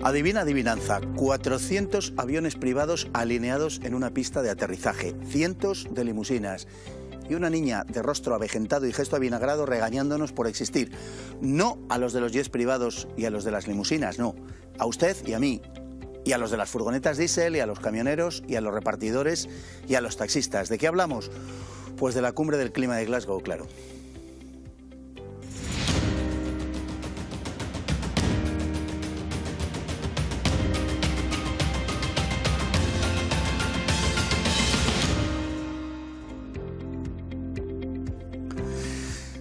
Adivina, adivinanza, 400 aviones privados alineados en una pista de aterrizaje, cientos de limusinas y una niña de rostro avejentado y gesto avinagrado regañándonos por existir. No a los de los jets privados y a los de las limusinas, no. A usted y a mí. Y a los de las furgonetas diésel, y a los camioneros, y a los repartidores, y a los taxistas. ¿De qué hablamos? Pues de la cumbre del clima de Glasgow, claro.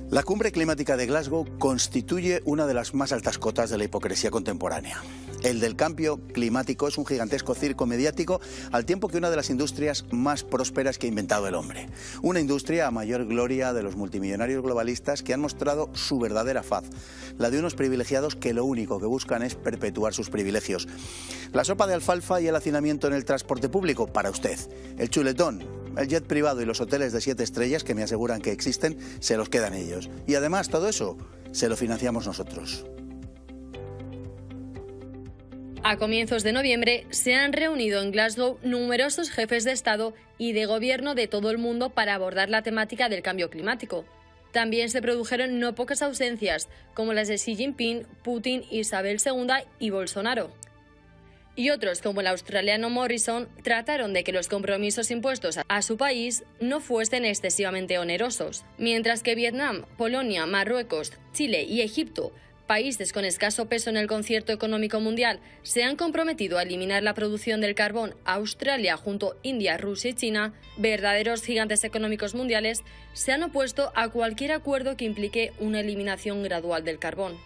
La cumbre climática de Glasgow constituye una de las más altas cotas de la hipocresía contemporánea. El del cambio climático es un gigantesco circo mediático al tiempo que una de las industrias más prósperas que ha inventado el hombre. Una industria a mayor gloria de los multimillonarios globalistas que han mostrado su verdadera faz, la de unos privilegiados que lo único que buscan es perpetuar sus privilegios. La sopa de alfalfa y el hacinamiento en el transporte público, para usted. El chuletón, el jet privado y los hoteles de 7 estrellas que me aseguran que existen, se los quedan ellos. Y además todo eso se lo financiamos nosotros. A comienzos de noviembre se han reunido en Glasgow numerosos jefes de Estado y de Gobierno de todo el mundo para abordar la temática del cambio climático. También se produjeron no pocas ausencias, como las de Xi Jinping, Putin, Isabel II y Bolsonaro. Y otros, como el australiano Morrison, trataron de que los compromisos impuestos a su país no fuesen excesivamente onerosos, mientras que Vietnam, Polonia, Marruecos, Chile y Egipto, países con escaso peso en el concierto económico mundial, se han comprometido a eliminar la producción del carbón. Australia, junto a India, Rusia y China, verdaderos gigantes económicos mundiales, se han opuesto a cualquier acuerdo que implique una eliminación gradual del carbón.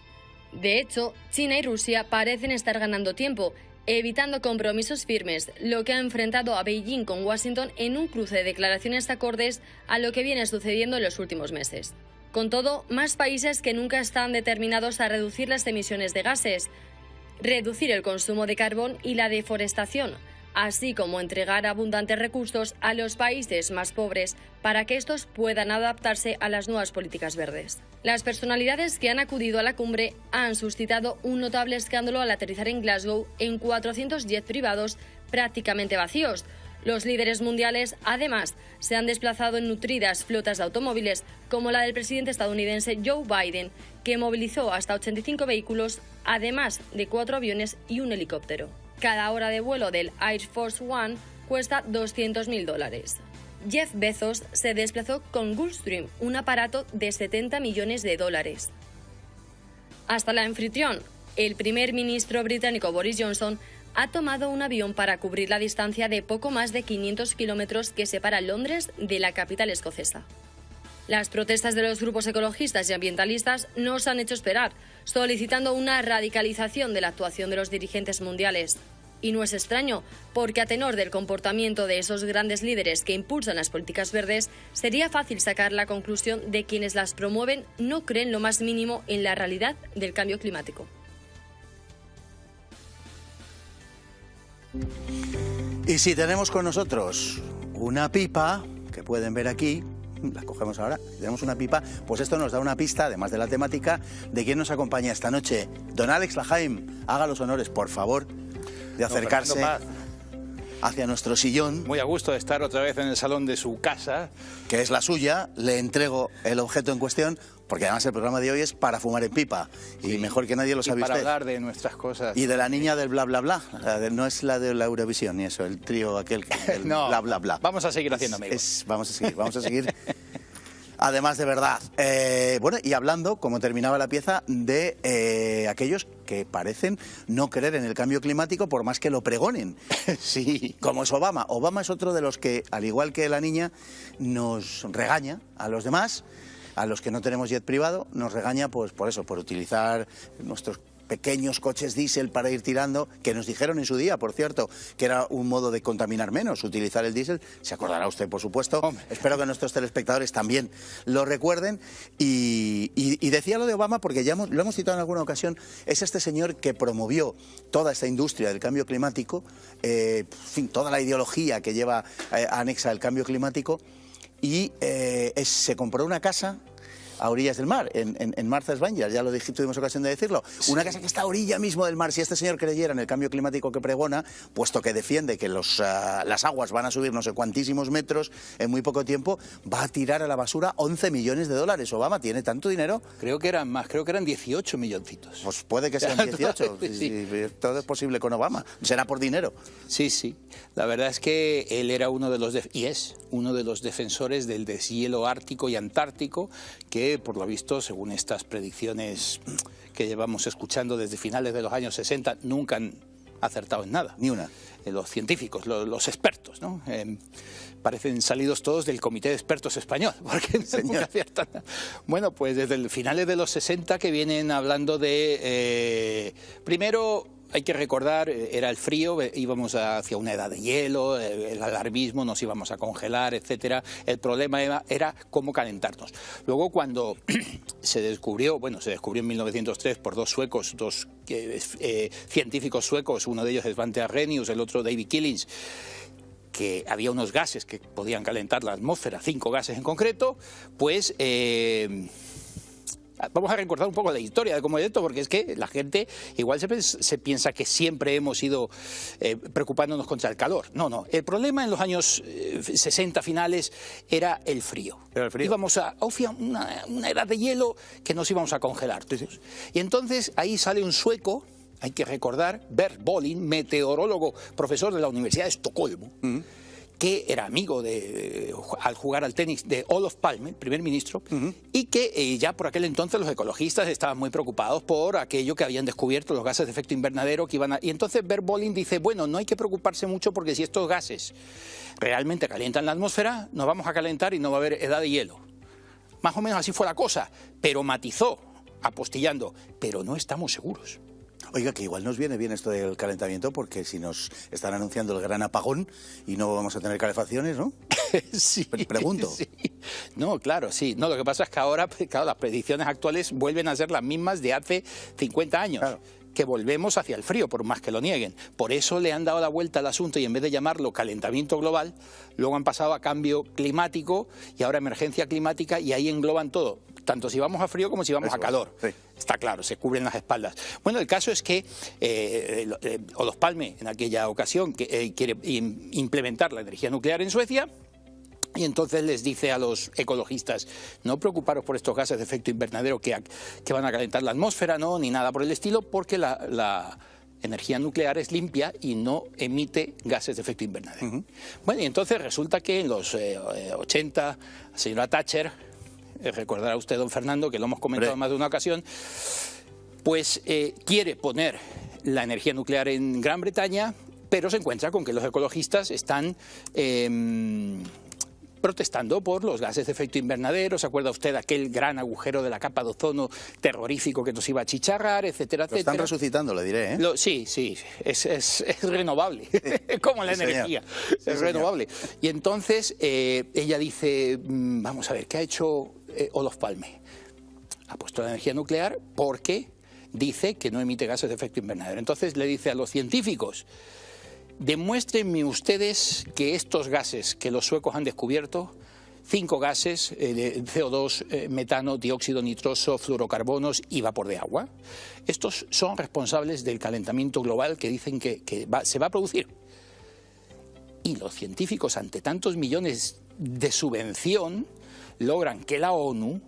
De hecho, China y Rusia parecen estar ganando tiempo, evitando compromisos firmes, lo que ha enfrentado a Beijing con Washington en un cruce de declaraciones acordes a lo que viene sucediendo en los últimos meses. Con todo, más países que nunca están determinados a reducir las emisiones de gases, reducir el consumo de carbón y la deforestación, así como entregar abundantes recursos a los países más pobres para que estos puedan adaptarse a las nuevas políticas verdes. Las personalidades que han acudido a la cumbre han suscitado un notable escándalo al aterrizar en Glasgow en 400 jets privados prácticamente vacíos. Los líderes mundiales, además, se han desplazado en nutridas flotas de automóviles, como la del presidente estadounidense Joe Biden, que movilizó hasta 85 vehículos, además de 4 aviones y un helicóptero. Cada hora de vuelo del Air Force One cuesta $200.000. Jeff Bezos se desplazó con Gulfstream, un aparato de $70 millones. Hasta la anfitrión, el primer ministro británico Boris Johnson, ha tomado un avión para cubrir la distancia de poco más de 500 kilómetros que separa Londres de la capital escocesa. Las protestas de los grupos ecologistas y ambientalistas no se han hecho esperar, solicitando una radicalización de la actuación de los dirigentes mundiales. Y no es extraño, porque a tenor del comportamiento de esos grandes líderes que impulsan las políticas verdes, sería fácil sacar la conclusión de quienes las promueven no creen lo más mínimo en la realidad del cambio climático. Y si tenemos con nosotros una pipa, que pueden ver aquí, la cogemos ahora, tenemos una pipa, pues esto nos da una pista, además de la temática, de quién nos acompaña esta noche. Don Alex Lahaim, haga los honores, por favor, de acercarse hacia nuestro sillón. Muy a gusto de estar otra vez en el salón de su casa. Que es la suya, le entrego el objeto en cuestión, porque además el programa de hoy es para fumar en pipa, y mejor que nadie lo sabe para usted. Hablar de nuestras cosas. Y de la niña del bla bla bla, no es la de la Eurovisión ni eso, el trío aquel, el no, bla bla bla. Vamos a seguir haciendo amigos. Vamos a seguir. Además, de verdad. Bueno, y hablando, como terminaba la pieza, de aquellos que parecen no creer en el cambio climático por más que lo pregonen. Sí. Como es Obama. Obama es otro de los que, al igual que la niña, nos regaña a los demás, a los que no tenemos jet privado, nos regaña pues por eso, por utilizar nuestros pequeños coches diésel para ir tirando, que nos dijeron en su día, por cierto, que era un modo de contaminar menos, utilizar el diésel. Se acordará usted, por supuesto. Hombre. Espero que nuestros telespectadores también lo recuerden. Y decía lo de Obama porque ya lo hemos citado en alguna ocasión. Es este señor que promovió toda esta industria del cambio climático, en fin, toda la ideología que lleva anexa el cambio climático, y se compró una casa a orillas del mar, en Martha's Vineyard, ya lo tuvimos ocasión de decirlo. Sí. Una casa que está a orilla mismo del mar. Si este señor creyera en el cambio climático que pregona, puesto que defiende que las aguas van a subir no sé cuantísimos metros en muy poco tiempo, va a tirar a la basura 11 millones de dólares. ¿Obama tiene tanto dinero? Creo que eran más, creo que eran 18 milloncitos. Pues puede que sean 18. Sí. Todo es posible con Obama. Será por dinero. Sí, sí. La verdad es que él era uno de los defensores del deshielo ártico y antártico, que por lo visto, según estas predicciones que llevamos escuchando desde finales de los años 60, nunca han acertado en nada. Ni una. Los científicos, los expertos, ¿no? Parecen salidos todos del Comité de Expertos Español, porque nunca aciertan. Bueno, pues desde finales de los 60 que vienen hablando de... primero... Hay que recordar, era el frío, íbamos hacia una edad de hielo, el alarmismo, nos íbamos a congelar, etcétera. El problema era cómo calentarnos. Luego, cuando se descubrió en 1903 por dos suecos, científicos suecos, uno de ellos es Svante Arrhenius, el otro David Killings, que había unos gases que podían calentar la atmósfera, 5 gases en concreto, pues... Vamos a recordar un poco la historia de cómo es esto, porque es que la gente igual se piensa que siempre hemos ido preocupándonos contra el calor. No. El problema en los años 60 finales era el frío. Íbamos a una edad de hielo que nos íbamos a congelar todos. Sí. Y entonces ahí sale un sueco, hay que recordar, Bert Bolin, meteorólogo, profesor de la Universidad de Estocolmo, que era amigo al jugar al tenis de Olof Palme, primer ministro, y que ya por aquel entonces los ecologistas estaban muy preocupados por aquello que habían descubierto, los gases de efecto invernadero que iban a... Y entonces Bert Bolin dice, bueno, no hay que preocuparse mucho porque si estos gases realmente calientan la atmósfera, nos vamos a calentar y no va a haber edad de hielo. Más o menos así fue la cosa, pero matizó, apostillando, pero no estamos seguros. Oiga, que igual nos viene bien esto del calentamiento, porque si nos están anunciando el gran apagón y no vamos a tener calefacciones, ¿no? Sí. Pregunto. Sí. No, claro, sí. No, lo que pasa es que ahora, claro, las predicciones actuales vuelven a ser las mismas de hace 50 años. Claro. Que volvemos hacia el frío, por más que lo nieguen. Por eso le han dado la vuelta al asunto y en vez de llamarlo calentamiento global, luego han pasado a cambio climático y ahora emergencia climática, y ahí engloban todo, tanto si vamos a frío como si vamos a calor. Sí. Está claro, se cubren las espaldas. Bueno, el caso es que Olof Palme, en aquella ocasión, quiere implementar la energía nuclear en Suecia. Y entonces les dice a los ecologistas, no preocuparos por estos gases de efecto invernadero que van a calentar la atmósfera, no, ni nada por el estilo, porque la energía nuclear es limpia y no emite gases de efecto invernadero. Bueno, y entonces resulta que en los 80, la señora Thatcher, recordará usted, don Fernando, que lo hemos comentado más de una ocasión, pues quiere poner la energía nuclear en Gran Bretaña, pero se encuentra con que los ecologistas están... protestando por los gases de efecto invernadero. ¿Se acuerda usted de aquel gran agujero de la capa de ozono terrorífico que nos iba a achicharrar, etcétera, etcétera? Lo están resucitando, le diré, ¿eh? Sí, es renovable, como la energía, es renovable. Y entonces ella dice, vamos a ver, ¿qué ha hecho Olof Palme? Ha puesto la energía nuclear porque dice que no emite gases de efecto invernadero. Entonces le dice a los científicos, demuéstrenme ustedes que estos gases que los suecos han descubierto, 5 gases, CO2, metano, dióxido nitroso, fluorocarbonos y vapor de agua, estos son responsables del calentamiento global que dicen que se va a producir. Y los científicos, ante tantos millones de subvención, logran que la ONU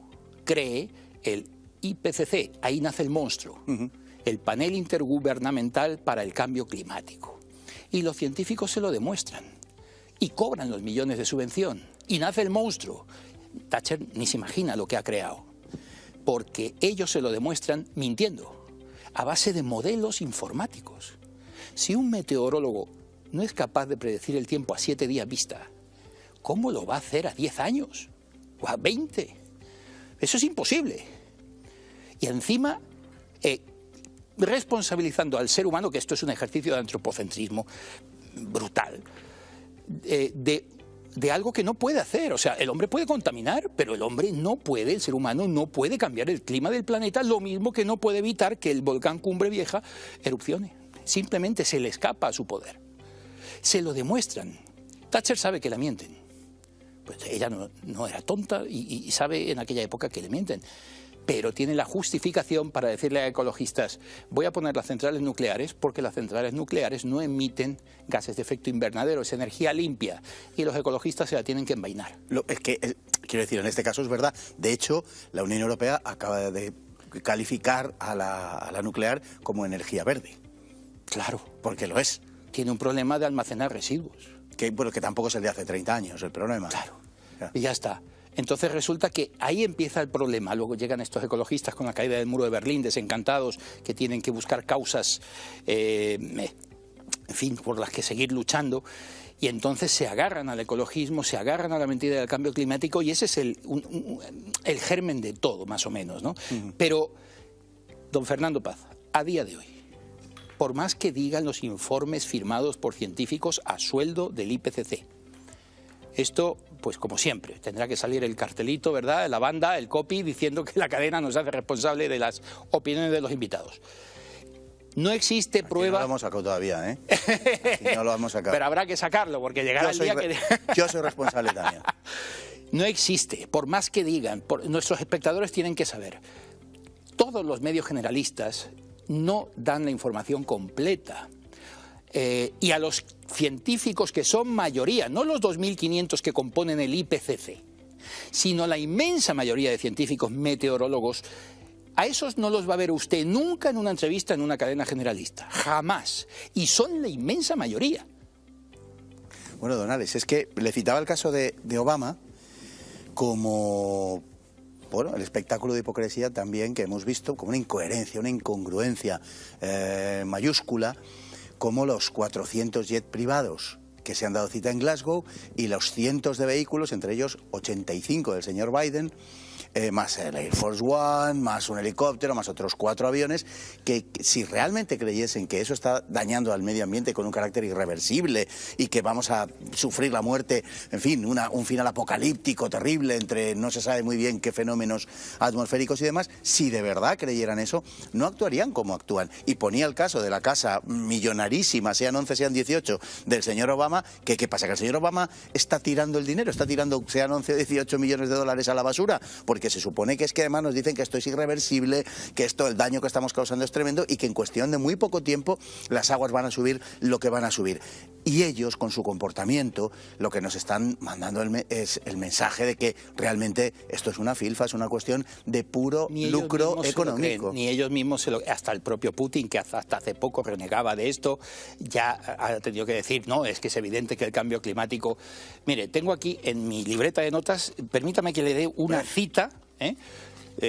cree el IPCC, ahí nace el monstruo, el Panel Intergubernamental para el Cambio Climático. Y los científicos se lo demuestran y cobran los millones de subvención y nace el monstruo. Thatcher ni se imagina lo que ha creado, porque ellos se lo demuestran mintiendo, a base de modelos informáticos. Si un meteorólogo no es capaz de predecir el tiempo a 7 días vista, ¿cómo lo va a hacer a 10 años? ¿O a 20? Eso es imposible. Y encima... responsabilizando al ser humano, que esto es un ejercicio de antropocentrismo brutal, de algo que no puede hacer. O sea, el hombre puede contaminar, pero el hombre no puede, el ser humano no puede cambiar el clima del planeta, lo mismo que no puede evitar que el volcán Cumbre Vieja erupcione. Simplemente se le escapa a su poder. Se lo demuestran. Thatcher sabe que la mienten, Pues ella no era tonta y sabe en aquella época que le mienten. Pero tiene la justificación para decirle a ecologistas: voy a poner las centrales nucleares porque las centrales nucleares no emiten gases de efecto invernadero, es energía limpia, y los ecologistas se la tienen que envainar. Quiero decir, en este caso es verdad. De hecho, la Unión Europea acaba de calificar a la nuclear como energía verde. Claro. Porque lo es. Tiene un problema de almacenar residuos. Que tampoco es el de hace 30 años el problema. Claro. Y ya está. Entonces resulta que ahí empieza el problema. Luego llegan estos ecologistas con la caída del muro de Berlín, desencantados, que tienen que buscar causas, en fin, por las que seguir luchando. Y entonces se agarran al ecologismo, se agarran a la mentira del cambio climático, y ese es el germen de todo, más o menos, ¿no? Pero, don Fernando Paz, a día de hoy, por más que digan los informes firmados por científicos a sueldo del IPCC, esto, pues como siempre, tendrá que salir el cartelito, ¿verdad?, la banda, el copy, diciendo que la cadena nos hace responsable de las opiniones de los invitados. No existe prueba... No lo hemos sacado todavía, ¿eh? No lo hemos sacado. Pero habrá que sacarlo, porque llegará el día que... Yo soy responsable también. No existe, por más que digan, nuestros espectadores tienen que saber, todos los medios generalistas no dan la información completa. Y a los científicos, que son mayoría, no los 2.500 que componen el IPCC, sino la inmensa mayoría de científicos meteorólogos, a esos no los va a ver usted nunca en una entrevista en una cadena generalista, jamás. Y son la inmensa mayoría. Bueno, don Alex, es que le citaba el caso de Obama como... Bueno, el espectáculo de hipocresía también que hemos visto, como una incoherencia, una incongruencia mayúscula, como los 400 jets privados que se han dado cita en Glasgow y los cientos de vehículos, entre ellos 85 del señor Biden, más el Air Force One, más un helicóptero, más otros 4 aviones, que si realmente creyesen que eso está dañando al medio ambiente con un carácter irreversible y que vamos a sufrir la muerte, en fin, un final apocalíptico terrible entre no se sabe muy bien qué fenómenos atmosféricos y demás, si de verdad creyeran eso, no actuarían como actúan. Y ponía el caso de la casa millonarísima, sean 11, sean 18, del señor Obama, que ¿qué pasa? Que el señor Obama está tirando el dinero, está tirando, sean 11 o 18 millones de dólares a la basura, porque se supone que es que además nos dicen que esto es irreversible, que esto, el daño que estamos causando es tremendo y que en cuestión de muy poco tiempo las aguas van a subir lo que van a subir. Y ellos, con su comportamiento, lo que nos están mandando es el mensaje de que realmente esto es una filfa, es una cuestión de puro lucro económico. Ni ellos mismos hasta el propio Putin, que hasta hace poco renegaba de esto, ya ha tenido que decir, no, es que es evidente que el cambio climático... Mire, tengo aquí en mi libreta de notas, permítame que le dé una cita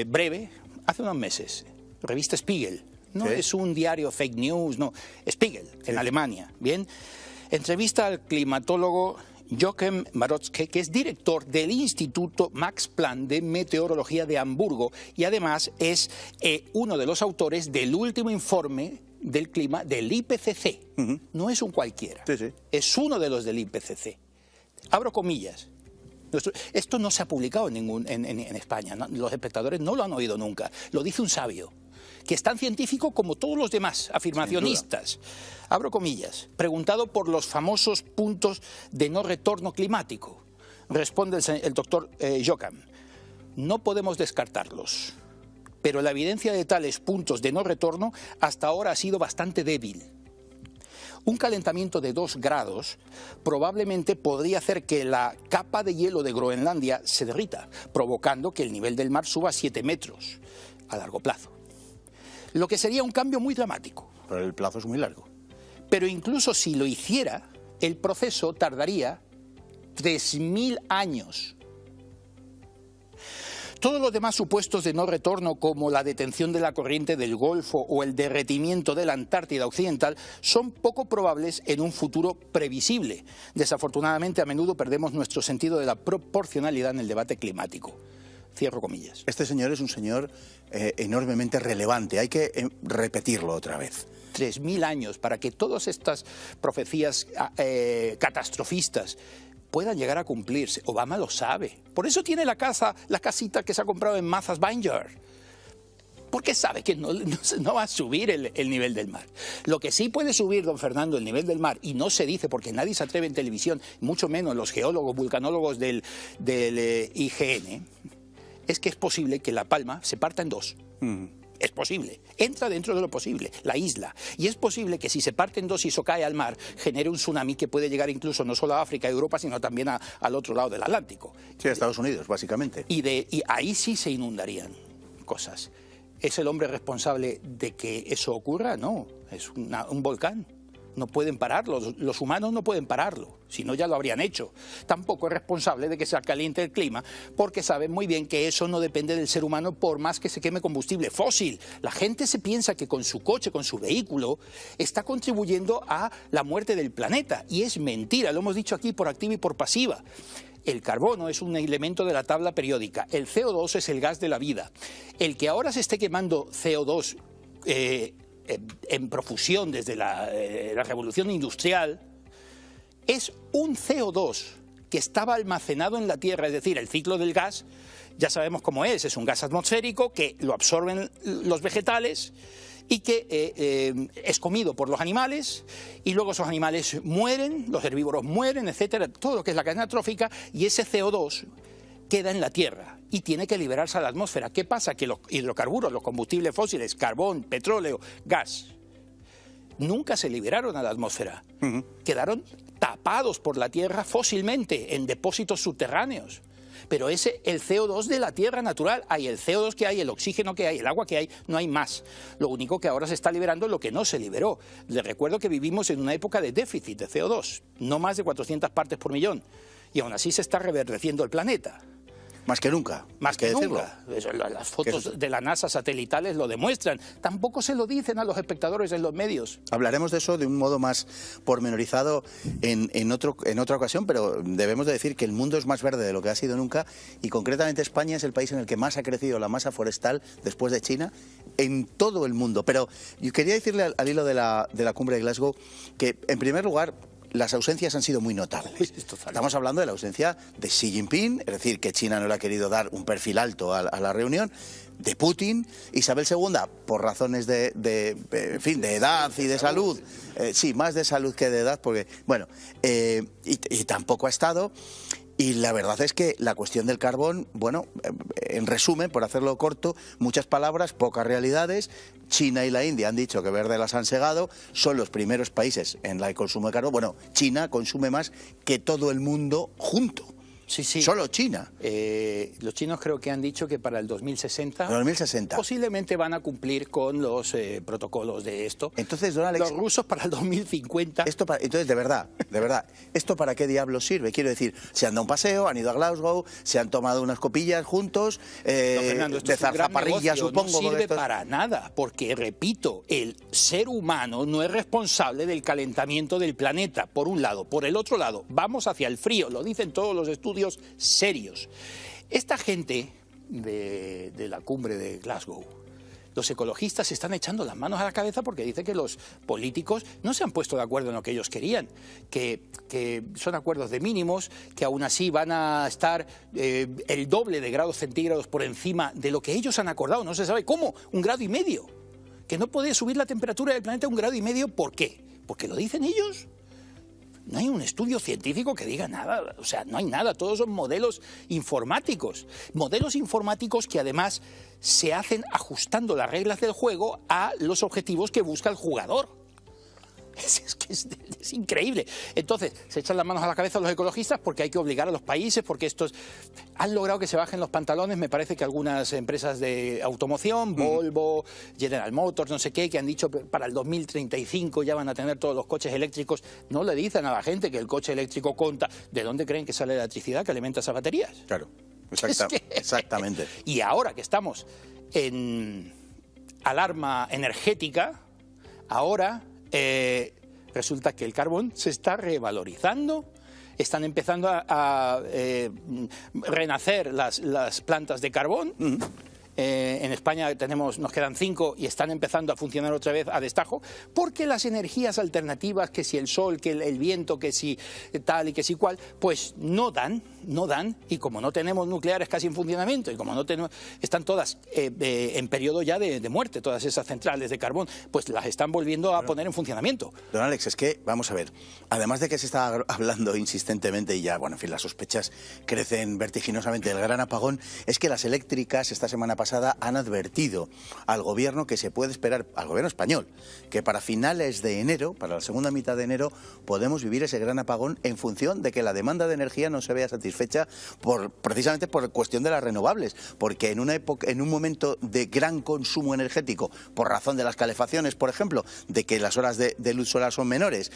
breve, hace unos meses, revista Spiegel, no es un diario fake news, no, Spiegel, en Alemania, bien, entrevista al climatólogo Joachim Marotzke, que es director del Instituto Max Planck de Meteorología de Hamburgo y además es uno de los autores del último informe del clima del IPCC. No es un cualquiera, es uno de los del IPCC. Abro comillas. Esto no se ha publicado en España, ¿no? Los espectadores no lo han oído nunca, lo dice un sabio, que es tan científico como todos los demás afirmacionistas. Abro comillas, preguntado por los famosos puntos de no retorno climático, responde el doctor Joachim, no podemos descartarlos, pero la evidencia de tales puntos de no retorno hasta ahora ha sido bastante débil. Un calentamiento de 2 grados probablemente podría hacer que la capa de hielo de Groenlandia se derrita, provocando que el nivel del mar suba 7 metros a largo plazo. Lo que sería un cambio muy dramático. Pero el plazo es muy largo. Pero incluso si lo hiciera, el proceso tardaría 3.000 años. Todos los demás supuestos de no retorno, como la detención de la corriente del Golfo o el derretimiento de la Antártida Occidental, son poco probables en un futuro previsible. Desafortunadamente, a menudo perdemos nuestro sentido de la proporcionalidad en el debate climático. Cierro comillas. Este señor es un señor enormemente relevante, hay que repetirlo otra vez. 3.000 años para que todas estas profecías catastrofistas puedan llegar a cumplirse. Obama lo sabe. Por eso tiene la casita que se ha comprado en Martha's Vineyard. porque sabe que no va a subir el nivel del mar. Lo que sí puede subir, don Fernando, el nivel del mar, y no se dice porque nadie se atreve en televisión, mucho menos los geólogos, vulcanólogos del IGN, es que es posible que La Palma se parta en dos. Es posible, entra dentro de lo posible, la isla. Y es posible que si se parte en dos y eso cae al mar, genere un tsunami que puede llegar incluso no solo a África y Europa, sino también al otro lado del Atlántico. Sí, a Estados Unidos, básicamente. Y ahí sí se inundarían cosas. ¿Es el hombre responsable de que eso ocurra? No, es un volcán. No pueden pararlo, los humanos no pueden pararlo, si no ya lo habrían hecho. Tampoco es responsable de que se caliente el clima, porque saben muy bien que eso no depende del ser humano por más que se queme combustible fósil. La gente se piensa que con su coche, con su vehículo, está contribuyendo a la muerte del planeta, y es mentira, lo hemos dicho aquí por activa y por pasiva. El carbono es un elemento de la tabla periódica, el CO2 es el gas de la vida. El que ahora se esté quemando CO2 en profusión desde la revolución industrial, es un CO2 que estaba almacenado en la Tierra, es decir, el ciclo del gas, ya sabemos cómo es un gas atmosférico que lo absorben los vegetales y que es comido por los animales, y luego esos animales mueren, los herbívoros mueren, etcétera, todo lo que es la cadena trófica, y ese CO2 queda en la Tierra y tiene que liberarse a la atmósfera. ¿Qué pasa? Que los hidrocarburos, los combustibles fósiles, carbón, petróleo, gas, nunca se liberaron a la atmósfera. Quedaron tapados por la Tierra fósilmente en depósitos subterráneos. Pero el CO2 de la Tierra natural, hay el CO2 que hay, el oxígeno que hay, el agua que hay, no hay más. Lo único que ahora se está liberando es lo que no se liberó. Les recuerdo que vivimos en una época de déficit de CO2, no más de 400 partes por millón. Y aún así se está reverdeciendo el planeta. Más que nunca. Más que nunca. Las fotos de la NASA satelitales lo demuestran. Tampoco se lo dicen a los espectadores en los medios. Hablaremos de eso de un modo más pormenorizado en otra ocasión, pero debemos de decir que el mundo es más verde de lo que ha sido nunca, y concretamente España es el país en el que más ha crecido la masa forestal después de China en todo el mundo. Pero yo quería decirle al hilo de la cumbre de Glasgow que, en primer lugar, las ausencias han sido muy notables. Estamos hablando de la ausencia de Xi Jinping, es decir, que China no le ha querido dar un perfil alto a la reunión, de Putin, Isabel II, por razones de edad y de salud, sí, más de salud que de edad, porque, bueno, y tampoco ha estado. Y la verdad es que la cuestión del carbón, bueno, en resumen, por hacerlo corto, muchas palabras, pocas realidades. China y la India han dicho que verde las han segado, son los primeros países en el consumo de carbón. Bueno, China consume más que todo el mundo junto. Sí, sí. Solo China. Los chinos creo que han dicho que para el 2060, 2060. posiblemente van a cumplir con los protocolos de esto. Entonces, don Alex, los rusos para el 2050... Entonces, de verdad, ¿esto para qué diablos sirve? Quiero decir, se han dado un paseo, han ido a Glasgow, se han tomado unas copillas juntos, Fernando, de zarzaparrilla, supongo. No sirve para nada, porque, repito, el ser humano no es responsable del calentamiento del planeta, por un lado. Por el otro lado, vamos hacia el frío, lo dicen todos los estudios serios. Esta gente de la cumbre de Glasgow, los ecologistas se están echando las manos a la cabeza porque dicen que los políticos no se han puesto de acuerdo en lo que ellos querían, que son acuerdos de mínimos, que aún así van a estar el doble de grados centígrados por encima de lo que ellos han acordado. No se sabe cómo, 1,5 grados. Que no puede subir la temperatura del planeta 1,5 grados. ¿Por qué? ¿Porque lo dicen ellos? No hay un estudio científico que diga nada, o sea, no hay nada, todos son modelos informáticos que además se hacen ajustando las reglas del juego a los objetivos que busca el jugador. Es increíble. Entonces, se echan las manos a la cabeza los ecologistas porque hay que obligar a los países, porque estos han logrado que se bajen los pantalones. Me parece que algunas empresas de automoción, Volvo, General Motors, no sé qué, que han dicho que para el 2035 ya van a tener todos los coches eléctricos. No le dicen a la gente que el coche eléctrico conta. ¿De dónde creen que sale la electricidad que alimenta esas baterías? Claro, exactamente. Y ahora que estamos en alarma energética, ahora... resulta que el carbón se está revalorizando, están empezando a renacer las plantas de carbón En España nos quedan 5 y están empezando a funcionar otra vez a destajo, porque las energías alternativas, que si el sol, que el viento, que si tal y que si cual, pues no dan, y como no tenemos nucleares casi en funcionamiento, y como no tenemos, están todas en periodo ya de muerte, todas esas centrales de carbón, pues las están volviendo a poner en funcionamiento. Don Alex, es que, vamos a ver, además de que se está hablando insistentemente y ya, bueno, en fin, las sospechas crecen vertiginosamente del gran apagón, es que las eléctricas esta semana pasada han advertido al gobierno que se puede esperar, al gobierno español, que para finales de enero, para la segunda mitad de enero, podemos vivir ese gran apagón en función de que la demanda de energía no se vea satisfecha precisamente por cuestión de las renovables, porque en una época, en un momento de gran consumo energético, por razón de las calefacciones, por ejemplo, de que las horas de luz solar son menores,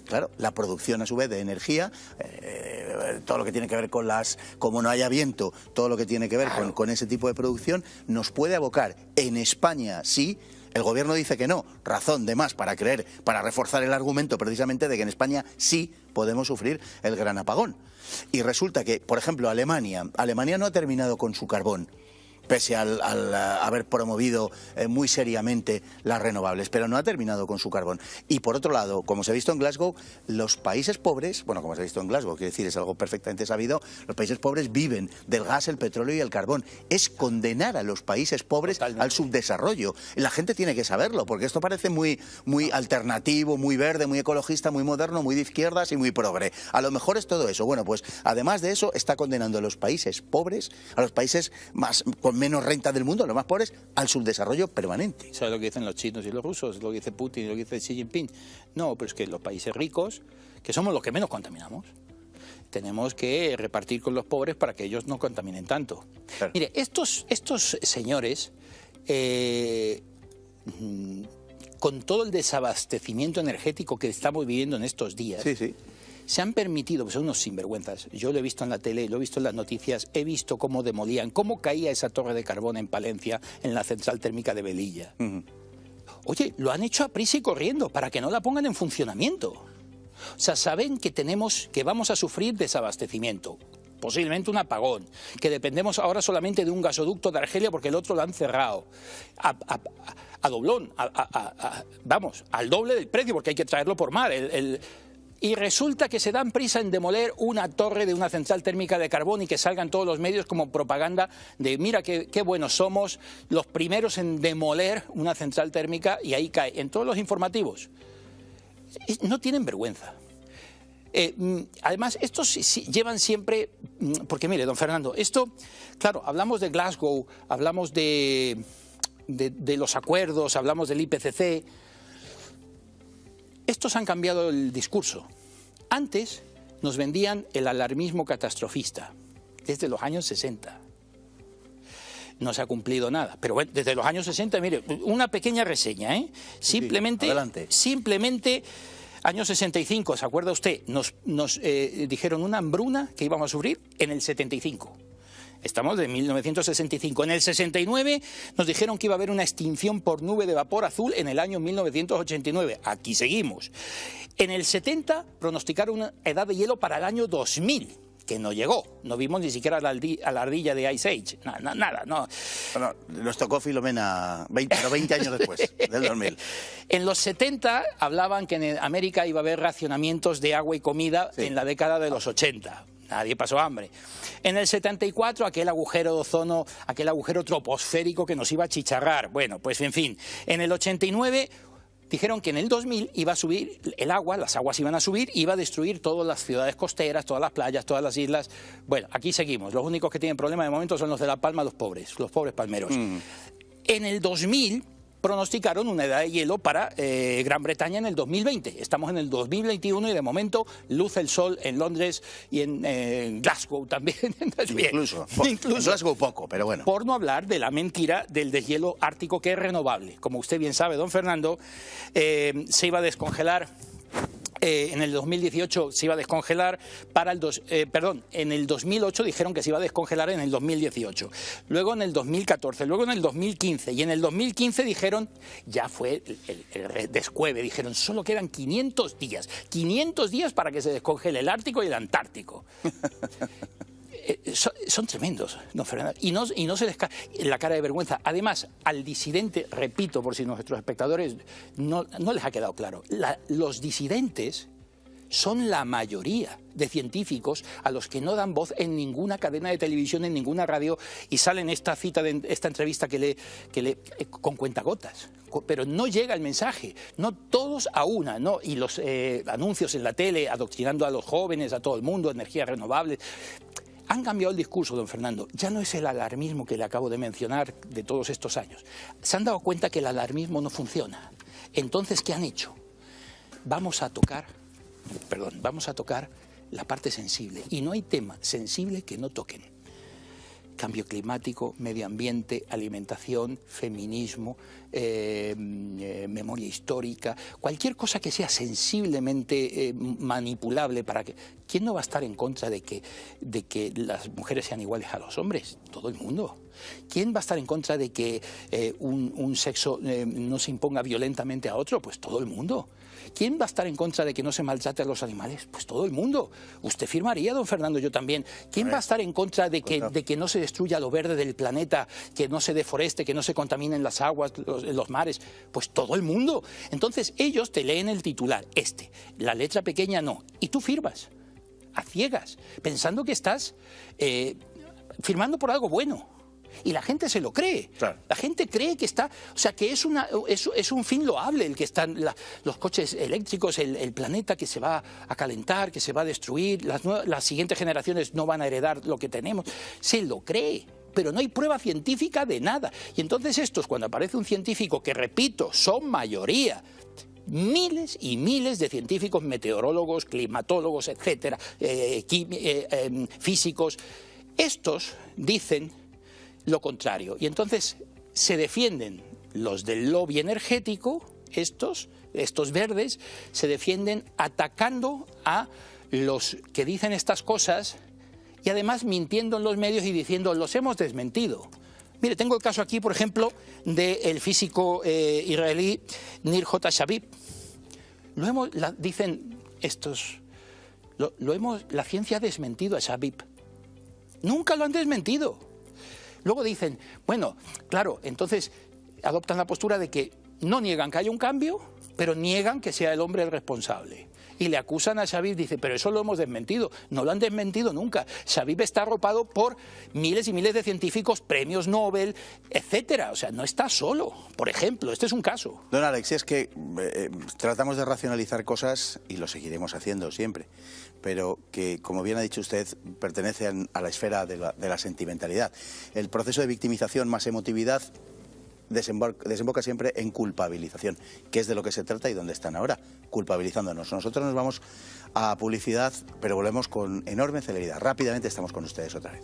claro, la producción a su vez de energía, todo lo que tiene que ver con como no haya viento, todo lo que tiene que ver con ese tipo de producción, nos puede abocar. En España sí, el gobierno dice que no, razón de más para creer, para reforzar el argumento precisamente de que en España sí podemos sufrir el gran apagón. Y resulta que, por ejemplo, Alemania no ha terminado con su carbón, pese al haber promovido muy seriamente las renovables, pero no ha terminado con su carbón. Y por otro lado, como se ha visto en Glasgow, los países pobres, bueno, como se ha visto en Glasgow, quiero decir, es algo perfectamente sabido, los países pobres viven del gas, el petróleo y el carbón. Es condenar a los países pobres al subdesarrollo. La gente tiene que saberlo, porque esto parece muy alternativo, muy verde, muy ecologista, muy moderno, muy de izquierdas y muy progre. A lo mejor es todo eso. Bueno, pues además de eso, está condenando a los países pobres, a los países con menos renta del mundo, los más pobres, al subdesarrollo permanente. ¿Sabes lo que dicen los chinos y los rusos? Lo que dice Putin y lo que dice Xi Jinping. No, pero es que los países ricos, que somos los que menos contaminamos, tenemos que repartir con los pobres para que ellos no contaminen tanto. Claro. Mire, estos señores, con todo el desabastecimiento energético que estamos viviendo en estos días, se han permitido, pues son unos sinvergüenzas. Yo lo he visto en la tele, lo he visto en las noticias, he visto cómo demolían, cómo caía esa torre de carbón en Palencia, en la central térmica de Velilla. Oye, lo han hecho a prisa y corriendo para que no la pongan en funcionamiento. O sea, saben que vamos a sufrir desabastecimiento, posiblemente un apagón, que dependemos ahora solamente de un gasoducto de Argelia porque el otro lo han cerrado. A doblón, vamos, al doble del precio porque hay que traerlo por mar. Y resulta que se dan prisa en demoler una torre de una central térmica de carbón y que salgan todos los medios como propaganda de mira qué buenos somos, los primeros en demoler una central térmica, y ahí cae, en todos los informativos. No tienen vergüenza. Además, estos llevan siempre, porque mire, don Fernando, esto, claro, hablamos de Glasgow, hablamos de los acuerdos, hablamos del IPCC. Estos han cambiado el discurso. Antes nos vendían el alarmismo catastrofista, desde los años 60. No se ha cumplido nada, pero bueno, desde los años 60, mire, una pequeña reseña, ¿eh? Simplemente, año 65, ¿se acuerda usted? Nos dijeron una hambruna que íbamos a sufrir en el 75. Estamos de 1965. En el 69 nos dijeron que iba a haber una extinción por nube de vapor azul en el año 1989. Aquí seguimos. En el 70 pronosticaron una edad de hielo para el año 2000, que no llegó. No vimos ni siquiera a la ardilla de Ice Age. Nada, no. Bueno, nos tocó Filomena 20 años después, del 2000. En los 70 hablaban que en América iba a haber racionamientos de agua y comida en la década de los 80. Nadie pasó hambre. En el 74, aquel agujero de ozono, aquel agujero troposférico que nos iba a chicharrar. Bueno, pues en fin. En el 89 dijeron que en el 2000 iba a subir el agua, las aguas iban a subir, iba a destruir todas las ciudades costeras, todas las playas, todas las islas. Bueno, aquí seguimos. Los únicos que tienen problemas de momento son los de La Palma, los pobres palmeros. En el 2000 pronosticaron una edad de hielo para Gran Bretaña en el 2020. Estamos en el 2021 y de momento luce el sol en Londres y en Glasgow también. Incluso. En Glasgow poco, pero bueno. Por no hablar de la mentira del deshielo ártico, que es renovable. Como usted bien sabe, don Fernando, se iba a descongelar. En el 2018 se iba a descongelar en el 2008 dijeron que se iba a descongelar en el 2018, luego en el 2014, luego en el 2015, y en el 2015 dijeron, ya fue el descueve, dijeron, solo quedan 500 días para que se descongele el Ártico y el Antártico. son tremendos, don Fernando, y no se les cae la cara de vergüenza. Además, al disidente, repito, por si nuestros espectadores no les ha quedado claro, los disidentes son la mayoría de científicos a los que no dan voz en ninguna cadena de televisión, en ninguna radio, y salen esta entrevista con cuentagotas. Pero no llega el mensaje, no todos a una, ¿no? Y los anuncios en la tele adoctrinando a los jóvenes, a todo el mundo, energías renovables. Han cambiado el discurso, don Fernando. Ya no es el alarmismo que le acabo de mencionar de todos estos años. Se han dado cuenta que el alarmismo no funciona. Entonces, ¿qué han hecho? Vamos a tocar la parte sensible. Y no hay tema sensible que no toquen. Cambio climático, medio ambiente, alimentación, feminismo, memoria histórica, cualquier cosa que sea sensiblemente manipulable para que... ¿Quién no va a estar en contra de que las mujeres sean iguales a los hombres? Todo el mundo. ¿Quién va a estar en contra de que un sexo no se imponga violentamente a otro? Pues todo el mundo. ¿Quién va a estar en contra de que no se maltrate a los animales? Pues todo el mundo. Usted firmaría, don Fernando, yo también. ¿Quién va a estar en contra de que no se destruya lo verde del planeta, que no se deforeste, que no se contaminen las aguas, los mares? Pues todo el mundo. Entonces ellos te leen el titular, la letra pequeña no, y tú firmas, a ciegas, pensando que estás firmando por algo bueno. Y la gente se lo cree. Claro. La gente cree que está... O sea, que es un fin loable el que están los coches eléctricos, el planeta que se va a calentar, que se va a destruir, las siguientes generaciones no van a heredar lo que tenemos. Se lo cree, pero no hay prueba científica de nada. Y entonces estos, cuando aparece un científico, que repito, son mayoría, miles y miles de científicos, meteorólogos, climatólogos, etcétera, físicos, estos dicen lo contrario. Y entonces se defienden los del lobby energético, estos verdes, se defienden atacando a los que dicen estas cosas y además mintiendo en los medios y diciendo, los hemos desmentido. Mire, tengo el caso aquí, por ejemplo, del físico israelí Nir J. Shabib. Dicen estos, la ciencia ha desmentido a Shabib. Nunca lo han desmentido. Luego dicen, bueno, claro, entonces adoptan la postura de que no niegan que haya un cambio, pero niegan que sea el hombre el responsable. Y le acusan a Shabib, dice, pero eso lo hemos desmentido. No lo han desmentido nunca. Shabib está arropado por miles y miles de científicos, premios Nobel, etcétera. O sea, no está solo. Por ejemplo, este es un caso. Don Alex, es que tratamos de racionalizar cosas y lo seguiremos haciendo siempre, pero que, como bien ha dicho usted, pertenecen a la esfera de la sentimentalidad. El proceso de victimización más emotividad desemboca siempre en culpabilización, que es de lo que se trata y donde están ahora, culpabilizándonos. Nosotros nos vamos a publicidad, pero volvemos con enorme celeridad. Rápidamente estamos con ustedes otra vez.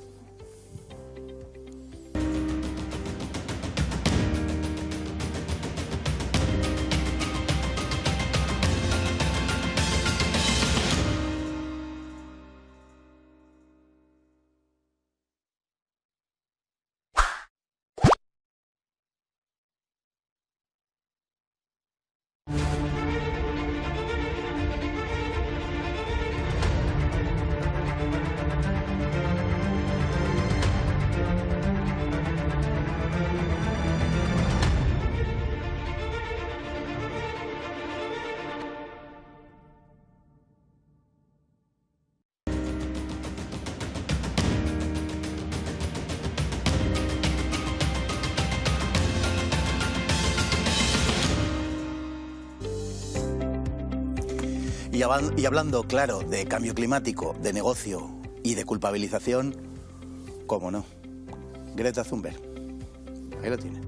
Y hablando, claro, de cambio climático, de negocio y de culpabilización, ¿cómo no? Greta Thunberg. Ahí lo tiene.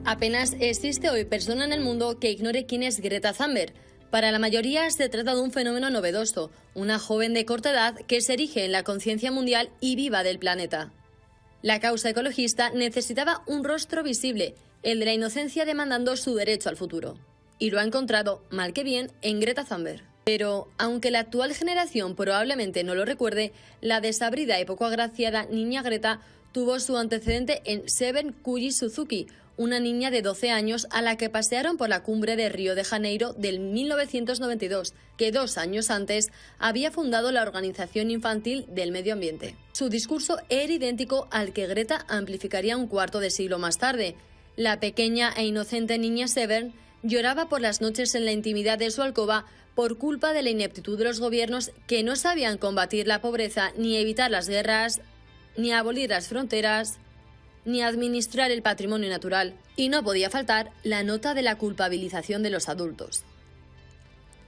Apenas existe hoy persona en el mundo que ignore quién es Greta Thunberg. Para la mayoría se trata de un fenómeno novedoso, una joven de corta edad que se erige en la conciencia mundial y viva del planeta. La causa ecologista necesitaba un rostro visible, el de la inocencia demandando su derecho al futuro. Y lo ha encontrado, mal que bien, en Greta Thunberg. Pero, aunque la actual generación probablemente no lo recuerde, la desabrida y poco agraciada niña Greta tuvo su antecedente en Seven Kuji Suzuki, una niña de 12 años a la que pasearon por la cumbre de Río de Janeiro del 1992, que 2 años antes había fundado la Organización Infantil del Medio Ambiente. Su discurso era idéntico al que Greta amplificaría un cuarto de siglo más tarde. La pequeña e inocente niña Severn lloraba por las noches en la intimidad de su alcoba por culpa de la ineptitud de los gobiernos que no sabían combatir la pobreza, ni evitar las guerras, ni abolir las fronteras, ni administrar el patrimonio natural. Y no podía faltar la nota de la culpabilización de los adultos.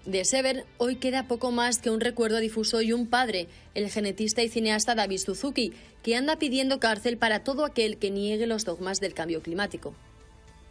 De Severn hoy queda poco más que un recuerdo difuso y un padre, el genetista y cineasta David Suzuki, que anda pidiendo cárcel para todo aquel que niegue los dogmas del cambio climático.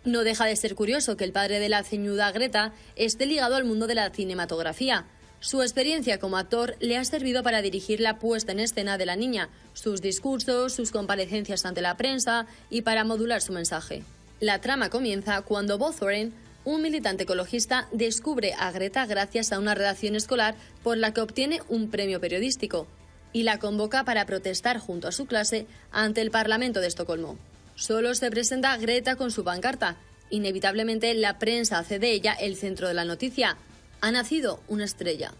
No deja de ser curioso que el padre de la ceñuda Greta esté ligado al mundo de la cinematografía. Su experiencia como actor le ha servido para dirigir la puesta en escena de la niña, sus discursos, sus comparecencias ante la prensa y para modular su mensaje. La trama comienza cuando Bo Thoren, un militante ecologista, descubre a Greta gracias a una redacción escolar por la que obtiene un premio periodístico y la convoca para protestar junto a su clase ante el Parlamento de Estocolmo. Solo se presenta Greta con su pancarta. Inevitablemente la prensa hace de ella el centro de la noticia. Ha nacido una estrella.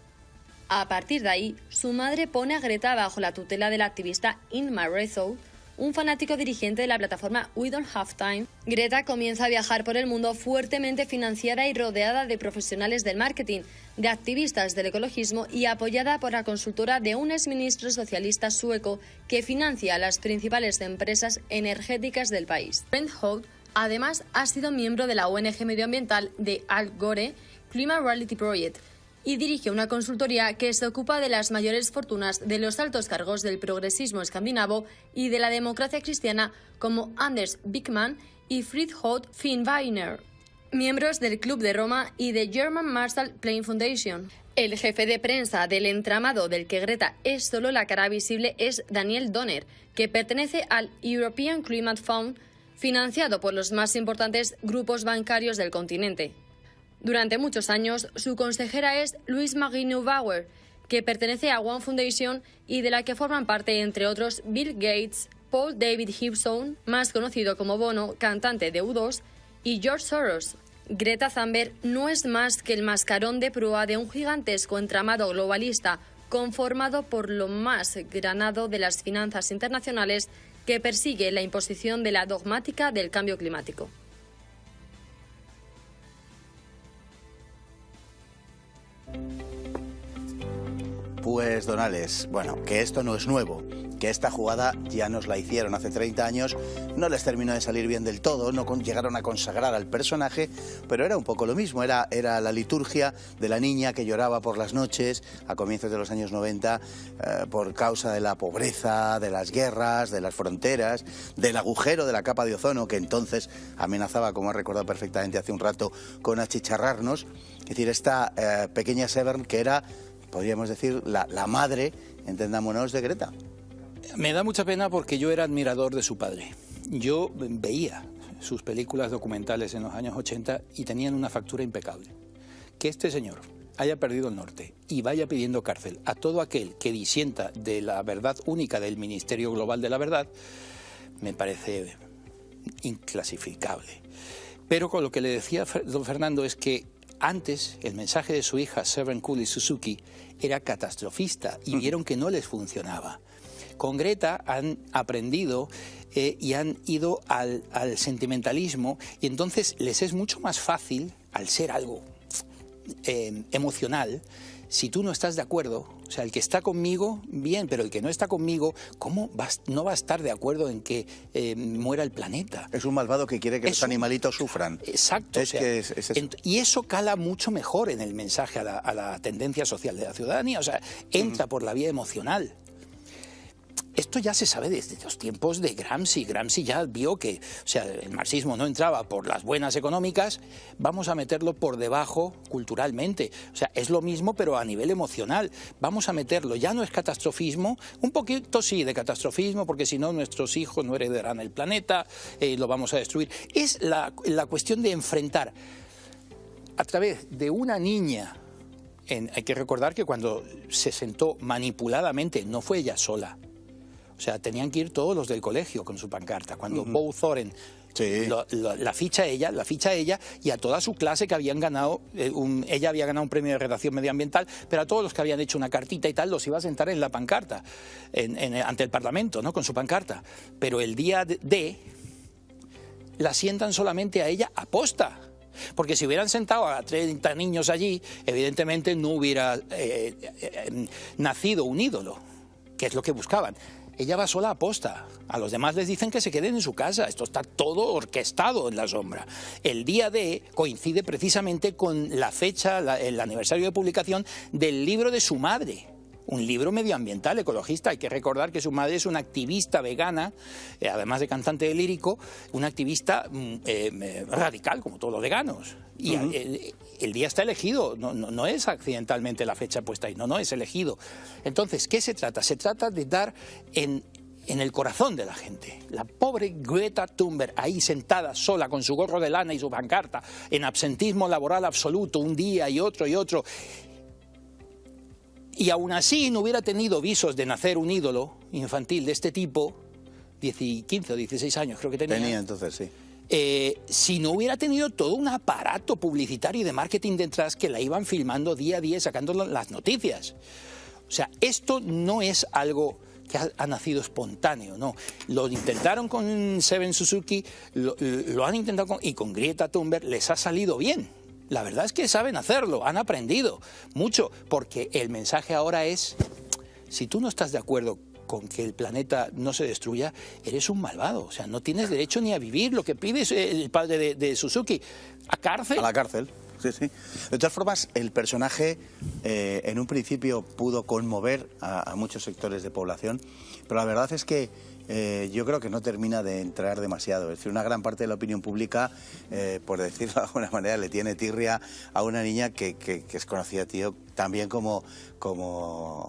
A partir de ahí, su madre pone a Greta bajo la tutela del activista Inmar Rethel, un fanático dirigente de la plataforma We Don't Have Time. Greta comienza a viajar por el mundo fuertemente financiada y rodeada de profesionales del marketing, de activistas del ecologismo y apoyada por la consultora de un exministro socialista sueco que financia a las principales empresas energéticas del país. Brent Holt, además, ha sido miembro de la ONG medioambiental de Al Gore, Climate Reality Project, y dirige una consultoría que se ocupa de las mayores fortunas de los altos cargos del progresismo escandinavo y de la democracia cristiana como Anders Wijkman y Fridtjof Finnweiner, miembros del Club de Roma y de German Marshall Plan Foundation. El jefe de prensa del entramado del que Greta es solo la cara visible es Daniel Donner, que pertenece al European Climate Fund, financiado por los más importantes grupos bancarios del continente. Durante muchos años, su consejera es Louise Marie Neubauer, que pertenece a One Foundation y de la que forman parte, entre otros, Bill Gates, Paul David Hewson, más conocido como Bono, cantante de U2, y George Soros. Greta Thunberg no es más que el mascarón de proa de un gigantesco entramado globalista conformado por lo más granado de las finanzas internacionales que persigue la imposición de la dogmática del cambio climático. Pues Donales, bueno, que esto no es nuevo, que esta jugada ya nos la hicieron hace 30 años, no les terminó de salir bien del todo, no llegaron a consagrar al personaje, pero era un poco lo mismo, era la liturgia de la niña que lloraba por las noches a comienzos de los años 90 por causa de la pobreza, de las guerras, de las fronteras, del agujero de la capa de ozono que entonces amenazaba, como ha recordado perfectamente hace un rato, con achicharrarnos. Es decir, esta pequeña Severn que era, podríamos decir, la madre, entendámonos, de Greta. Me da mucha pena porque yo era admirador de su padre. Yo veía sus películas documentales en los años 80 y tenían una factura impecable. Que este señor haya perdido el norte y vaya pidiendo cárcel a todo aquel que disienta de la verdad única del Ministerio Global de la Verdad, me parece inclasificable. Pero con lo que le decía don Fernando es que antes el mensaje de su hija Severn Cooley Suzuki era catastrofista y vieron que no les funcionaba. Con Greta han aprendido y han ido al sentimentalismo y entonces les es mucho más fácil, al ser algo emocional, si tú no estás de acuerdo, o sea, el que está conmigo, bien, pero el que no está conmigo, ¿cómo no va a estar de acuerdo en que muera el planeta? Es un malvado que quiere que los animalitos sufran. Exacto. Y eso cala mucho mejor en el mensaje a la tendencia social de la ciudadanía, o sea, entra por la vía emocional. Esto ya se sabe desde los tiempos de Gramsci. Gramsci ya vio que, o sea, el marxismo no entraba por las buenas económicas, vamos a meterlo por debajo culturalmente. O sea, es lo mismo pero a nivel emocional. Vamos a meterlo, ya no es catastrofismo, un poquito sí de catastrofismo, porque si no nuestros hijos no heredarán el planeta, lo vamos a destruir. Es la cuestión de enfrentar a través de una niña. Hay que recordar que cuando se sentó manipuladamente, no fue ella sola. O sea, tenían que ir todos los del colegio con su pancarta. Cuando Bo Thoren Sí. La ficha ella y a toda su clase que habían ganado, ella había ganado un premio de redacción medioambiental, pero a todos los que habían hecho una cartita y tal, los iba a sentar en la pancarta, ante el Parlamento, ¿no? Con su pancarta. Pero el día D la sientan solamente a ella aposta. Porque si hubieran sentado a 30 niños allí, evidentemente no hubiera nacido un ídolo, que es lo que buscaban. Ella va sola a posta. A los demás les dicen que se queden en su casa. Esto está todo orquestado en la sombra. El día D coincide precisamente con la fecha, el aniversario de publicación del libro de su madre. Un libro medioambiental, ecologista. Hay que recordar que su madre es una activista vegana, además de cantante de lírico, una activista radical, como todos los veganos. Y el día está elegido, no es accidentalmente la fecha puesta ahí, no es elegido. Entonces, ¿qué se trata? Se trata de dar en el corazón de la gente. La pobre Greta Thunberg, ahí sentada sola con su gorro de lana y su pancarta, en absentismo laboral absoluto, un día y otro y otro. Y aún así no hubiera tenido visos de nacer un ídolo infantil de este tipo, 15 o 16 años creo que tenía. Tenía entonces, sí. Si no hubiera tenido todo un aparato publicitario y de marketing detrás que la iban filmando día a día, sacando las noticias. O sea, esto no es algo que ha nacido espontáneo, no. Lo intentaron con Seven Suzuki, lo han intentado y con Greta Thunberg les ha salido bien. La verdad es que saben hacerlo, han aprendido mucho, porque el mensaje ahora es, si tú no estás de acuerdo con que el planeta no se destruya, eres un malvado. O sea, no tienes derecho ni a vivir. Lo que pide el padre de Suzuki, a cárcel. A la cárcel, sí, sí. De todas formas, el personaje en un principio pudo conmover a muchos sectores de población, pero la verdad es que yo creo que no termina de entrar demasiado. Es decir, una gran parte de la opinión pública, por decirlo de alguna manera, le tiene tirria a una niña que es conocida, tío, también como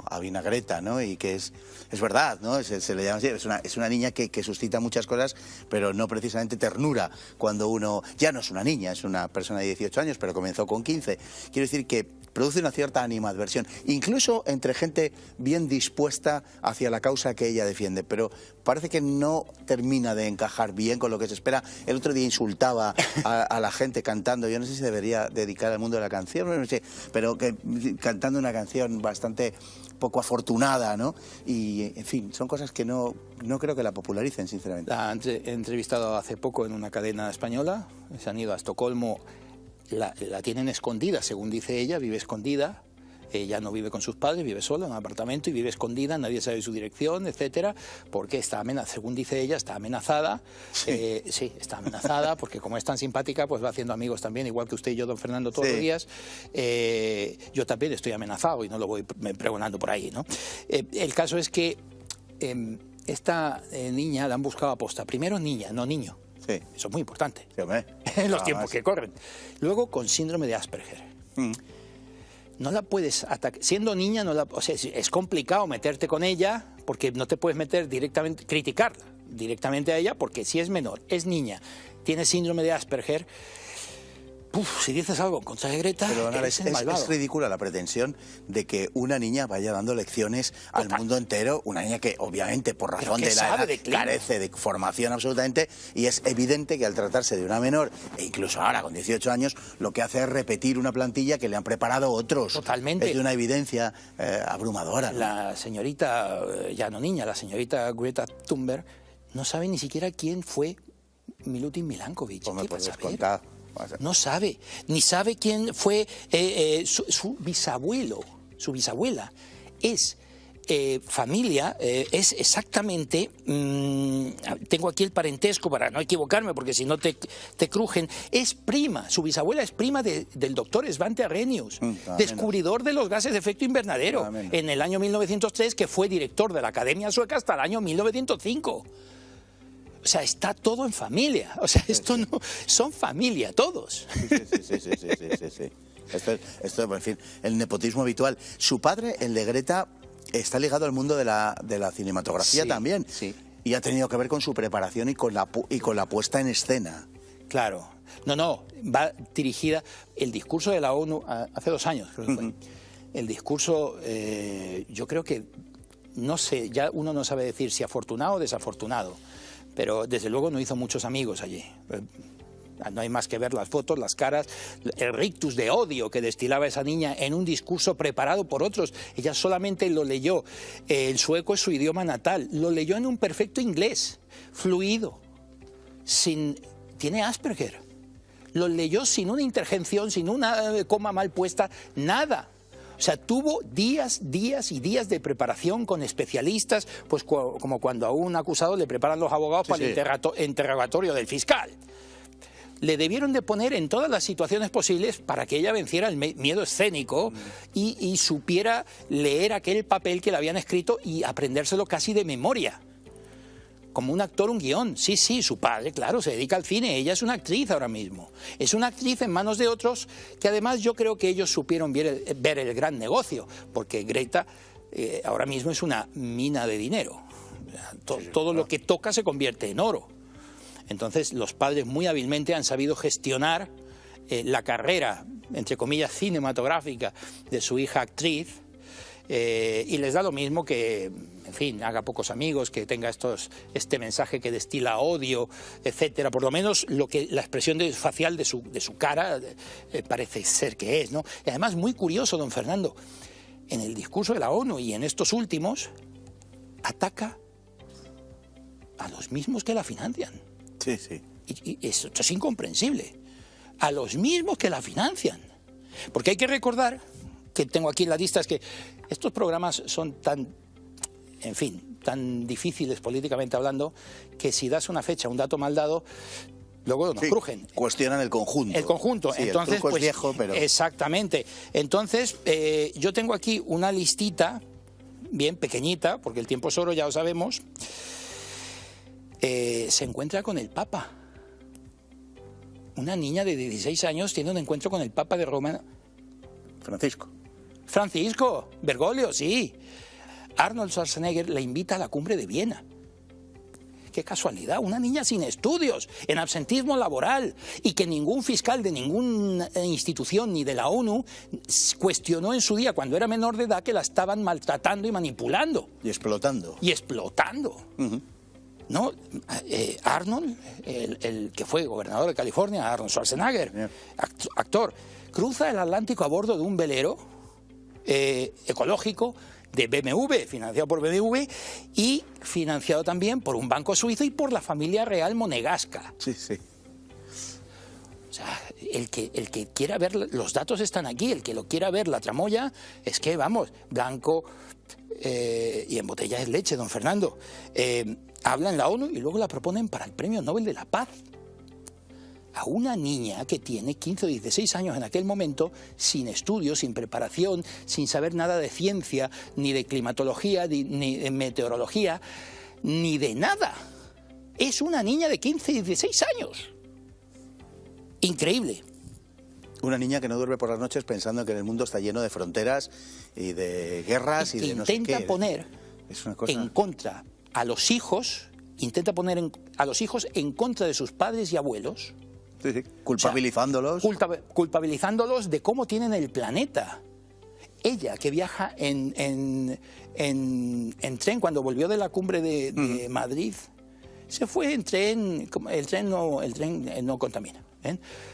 a Vinagreta, ¿no? Y que es verdad, ¿no? Se le llama así, es una niña que suscita muchas cosas, pero no precisamente ternura, cuando uno ya no es una niña, es una persona de 18 años, pero comenzó con 15. Quiero decir que produce una cierta animadversión, incluso entre gente bien dispuesta hacia la causa que ella defiende, pero parece que no termina de encajar bien con lo que se espera. El otro día insultaba a la gente cantando, yo no sé si debería dedicar al mundo de la canción, no sé, pero que cantando una canción bastante poco afortunada, ¿no? Y, en fin, son cosas que no creo que la popularicen, sinceramente. La han entrevistado hace poco en una cadena española, se han ido a Estocolmo. La tienen escondida, según dice ella, vive escondida. Ella no vive con sus padres, vive sola en un apartamento y vive escondida, nadie sabe su dirección, etcétera, porque está amenazada, según dice ella, está amenazada. Sí. Sí, está amenazada, porque como es tan simpática, pues va haciendo amigos también, igual que usted y yo, don Fernando, todos los días. Yo también estoy amenazado y no lo voy pregonando por ahí, ¿no? El caso es que esta niña la han buscado a posta. Primero niña, no niño. Sí. Eso es muy importante. Sí, en los tiempos que corren. Luego con síndrome de Asperger. No la puedes atacar. Siendo niña, o sea, es complicado meterte con ella porque no te puedes meter directamente, criticarla directamente a ella, porque si es menor, es niña, tiene síndrome de Asperger. Si dices algo en contra de Greta, pero, eres el malvado. Es ridícula la pretensión de que una niña vaya dando lecciones al mundo entero, una niña que obviamente por razón de la edad carece de formación absolutamente, y es evidente que al tratarse de una menor, e incluso ahora con 18 años, lo que hace es repetir una plantilla que le han preparado otros. Totalmente. Es de una evidencia abrumadora, ¿no? La señorita, ya no niña, la señorita Greta Thunberg no sabe ni siquiera quién fue Milutin Milankovic. Pues me ¿Qué puedes vas a saber? contar. No sabe, ni sabe quién fue su bisabuelo, su bisabuela. Es familia, es exactamente, tengo aquí el parentesco para no equivocarme, porque si no te crujen, es prima, su bisabuela es prima del doctor Svante Arrhenius, descubridor de los gases de efecto invernadero, en el año 1903, que fue director de la Academia Sueca hasta el año 1905. O sea, está todo en familia. O sea, esto no... Son familia, todos. Sí. Esto, en fin, el nepotismo habitual. Su padre, el de Greta, está ligado al mundo de la cinematografía también. Sí. Y ha tenido que ver con su preparación y con la puesta en escena. Claro. No, va dirigida... El discurso de la ONU, hace 2 años, creo que fue. El discurso, yo creo que... No sé, ya uno no sabe decir si afortunado o desafortunado. pero desde luego no hizo muchos amigos allí. No hay más que ver las fotos, las caras, el rictus de odio que destilaba esa niña en un discurso preparado por otros. Ella solamente lo leyó, el sueco es su idioma natal, lo leyó en un perfecto inglés, fluido, tiene Asperger. Lo leyó sin una interjección, sin una coma mal puesta, nada. O sea, tuvo días y días de preparación con especialistas, pues como cuando a un acusado le preparan los abogados para el interrogatorio del fiscal. Le debieron de poner en todas las situaciones posibles para que ella venciera el miedo escénico y supiera leer aquel papel que le habían escrito y aprendérselo casi de memoria. Como un actor, un guión. Sí, su padre, claro, se dedica al cine. Ella es una actriz ahora mismo. Es una actriz en manos de otros que además yo creo que ellos supieron ver el gran negocio, porque Greta ahora mismo es una mina de dinero. Todo lo que toca se convierte en oro. Entonces los padres muy hábilmente han sabido gestionar la carrera, entre comillas, cinematográfica de su hija actriz, y les da lo mismo que, en fin, haga pocos amigos, que tenga este mensaje que destila odio, etcétera. Por lo menos la expresión facial de su cara parece ser que es, ¿no? Y además, muy curioso, don Fernando, en el discurso de la ONU y en estos últimos, ataca a los mismos que la financian. Sí, sí. Y esto es incomprensible. A los mismos que la financian. Porque hay que recordar, que tengo aquí en la lista, es que estos programas son tan, en fin, tan difíciles políticamente hablando, que si das una fecha, un dato mal dado, luego nos crujen. Cuestionan el conjunto. El conjunto. Sí, entonces, el truco es viejo, pero... Exactamente. Entonces, yo tengo aquí una listita, bien pequeñita, porque el tiempo es oro, ya lo sabemos. Se encuentra con el Papa. Una niña de 16 años tiene un encuentro con el Papa de Roma. Francisco Bergoglio, sí. Arnold Schwarzenegger le invita a la cumbre de Viena. Qué casualidad, una niña sin estudios, en absentismo laboral, y que ningún fiscal de ninguna institución ni de la ONU cuestionó en su día, cuando era menor de edad, que la estaban maltratando y manipulando. Y explotando. ¿No? Arnold, el que fue gobernador de California, Arnold Schwarzenegger, actor, cruza el Atlántico a bordo de un velero ecológico de BMW, financiado por BMW y financiado también por un banco suizo y por la familia real monegasca. Sí, sí. O sea, el que quiera ver, los datos están aquí, el que lo quiera ver, la tramoya, es que, vamos, blanco y en botella es leche, don Fernando. Habla en la ONU y luego la proponen para el Premio Nobel de la Paz. A una niña que tiene 15 o 16 años en aquel momento, sin estudios, sin preparación, sin saber nada de ciencia, ni de climatología, ni de meteorología, ni de nada. Es una niña de 15 y 16 años. Increíble. Una niña que no duerme por las noches pensando que el mundo está lleno de fronteras y de guerras y de no sé qué. Intenta poner en contra a los hijos, en contra de sus padres y abuelos. Sí, sí. Culpabilizándolos. O sea, culpabilizándolos de cómo tienen el planeta. Ella, que viaja en tren, cuando volvió de la cumbre de Madrid, se fue en tren, el tren no contamina.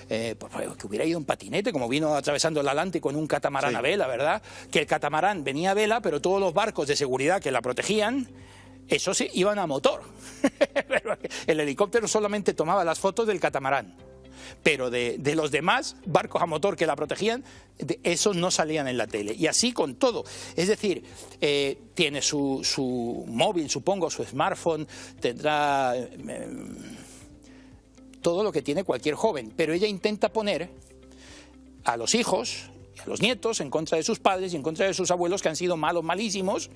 Que hubiera ido en patinete, como vino atravesando el Atlántico en un catamarán a vela, ¿verdad? Que el catamarán venía a vela, pero todos los barcos de seguridad que la protegían, esos sí, iban a motor. El helicóptero solamente tomaba las fotos del catamarán, pero de los demás barcos a motor que la protegían, esos no salían en la tele. Y así con todo. Es decir, tiene su móvil, supongo, su smartphone, tendrá todo lo que tiene cualquier joven, pero ella intenta poner a los hijos y a los nietos en contra de sus padres y en contra de sus abuelos, que han sido malos, malísimos,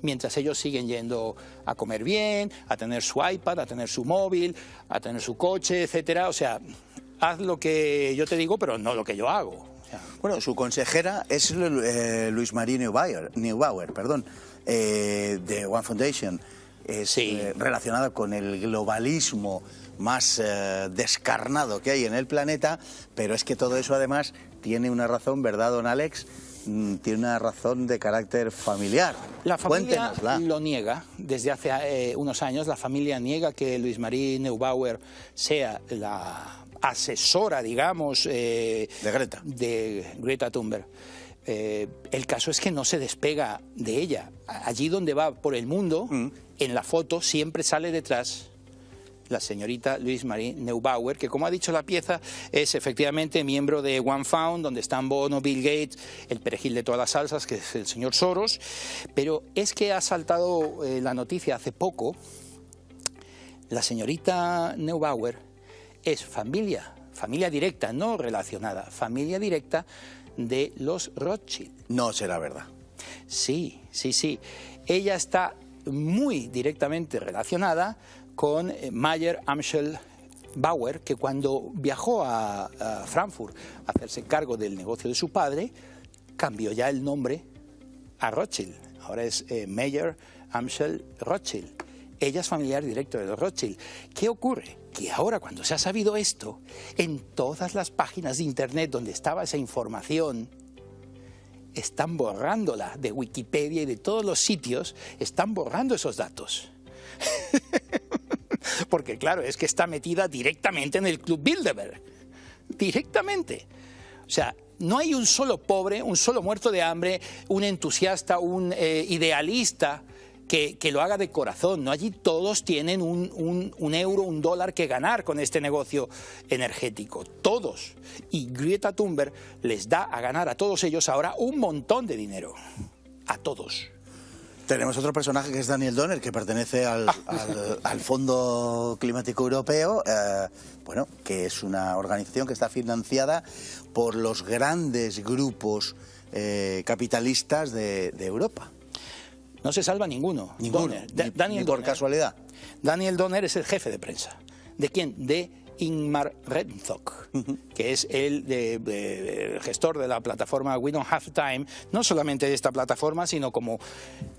mientras ellos siguen yendo a comer bien, a tener su iPad, a tener su móvil, a tener su coche, etcétera. O sea, haz lo que yo te digo, pero no lo que yo hago. O sea, bueno, su consejera es Luis Marie Neubauer, de One Foundation. Es relacionada con el globalismo más descarnado que hay en el planeta, pero es que todo eso además tiene una razón, ¿verdad, don Alex? tiene una razón de carácter familiar. La familia Cuéntenosla. lo niega desde hace unos años. La familia niega que Louise Marie Neubauer sea la asesora, digamos, de Greta Thunberg. El caso es que no se despega de ella. Allí donde va por el mundo, en la foto siempre sale detrás la señorita Louise Marie Neubauer, que, como ha dicho la pieza, es efectivamente miembro de One Fund, donde están Bono, Bill Gates, el perejil de todas las salsas, que es el señor Soros. Pero es que ha saltado la noticia hace poco. La señorita Neubauer es familia directa, no relacionada, familia directa de los Rothschild. No será verdad. Sí. Ella está muy directamente relacionada con Mayer Amschel Bauer, que cuando viajó a Frankfurt a hacerse cargo del negocio de su padre, cambió ya el nombre a Rothschild. Ahora es Mayer Amschel Rothschild. Ella es familiar directo de los Rothschild. ¿Qué ocurre? Que ahora, cuando se ha sabido esto, en todas las páginas de internet donde estaba esa información, están borrándola de Wikipedia y de todos los sitios, están borrando esos datos. Porque claro, es que está metida directamente en el Club Bilderberg. Directamente. O sea, no hay un solo pobre, un solo muerto de hambre, un entusiasta, un idealista que lo haga de corazón, ¿no? Allí todos tienen un euro, un dólar que ganar con este negocio energético, todos. Y Greta Thunberg les da a ganar a todos ellos ahora un montón de dinero, a todos. Tenemos otro personaje que es Daniel Donner, que pertenece al Fondo Climático Europeo, bueno, que es una organización que está financiada por los grandes grupos capitalistas de Europa. No se salva ninguno. Ninguno, Daniel ni por Donner, casualidad. Daniel Donner es el jefe de prensa. ¿De quién? De Ingmar Rentzok, que es el gestor de la plataforma We Don't Have Time, no solamente de esta plataforma, sino, como